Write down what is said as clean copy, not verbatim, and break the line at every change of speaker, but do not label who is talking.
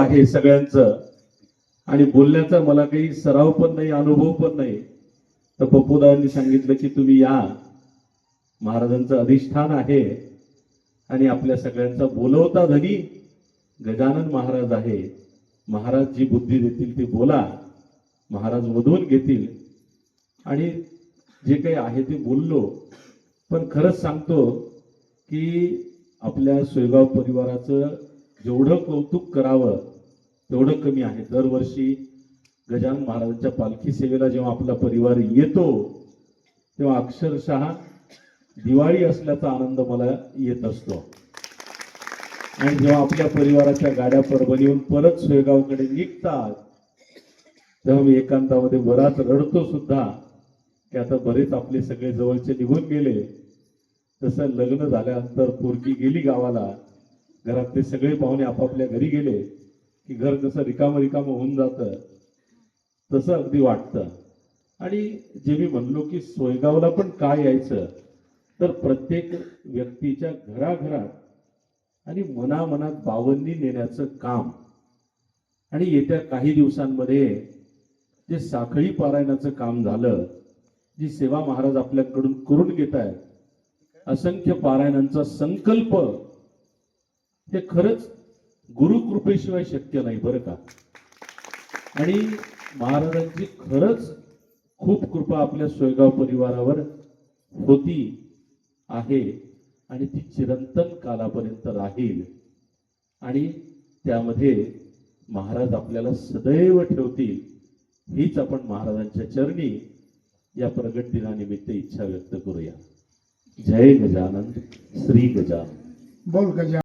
आहे सगळ्यांचं, आणि बोलण्याचा मला काही सराव पण नाही, अनुभव पण नाही. तर पप्पूदादांनी सांगितलं की तुम्ही या, महाराजांचं अधिष्ठान आहे आणि आपल्या सगळ्यांचा बोलवता धनी गजानन महाराज आहे. महाराज जी बुद्धी देतील ती बोला, महाराज वधवून घेतील. आणि जे काही आहे ते बोललो. पण खरंच सांगतो की आपल्या सोयगाव परिवाराचं जेवढं कौतुक करावं तेवढं कमी आहे. दरवर्षी गजानन महाराजांच्या पालखी सेवेला जेव्हा आपला परिवार येतो तेव्हा अक्षरशः दिवाळी असल्याचा आनंद मला येत असतो. आणि जेव्हा आपल्या परिवाराच्या गाड्या परभणीहून परत सोयगावकडे निघतात तेव्हा मी एकांतामध्ये बराच रडतो सुद्धा की आता बरेच आपले सगळे जवळचे निघून गेले. तसं लग्न झाल्यानंतर पोरगी गेली गावाला, घरातले सगळे पाहुणे आपापल्या घरी गेले की घर कसं रिकामं रिकामं होऊन जातं, तसं अगदी वाटतं. आणि जे मी म्हणलो की सोयगावला पण काय यायचं, तर प्रत्येक व्यक्तीच्या घराघरात आणि मनामनात बावन्नी नेण्याचं काम. आणि येत्या काही दिवसांमध्ये जे साखळी पारायणाचं काम झालं, जी सेवा महाराज आपल्याकडून करून घेत आहेत, असंख्य पारायणांचा संकल्प, हे खरंच गुरुकृपेशिवाय शक्य नाही बरं का. आणि महाराजांची खरंच खूप कृपा आपल्या सोयगाव परिवारावर होती आहे आणि ती चिरंतन कालापर्यंत राहील. आणि त्यामध्ये महाराज आपल्याला सदैव ठेवतील हीच आपण महाराजांच्या चरणी या प्रगट दिनानिमित्त इच्छा व्यक्त करूया. जय गजानन, श्री गजानन.
बोल गजानन.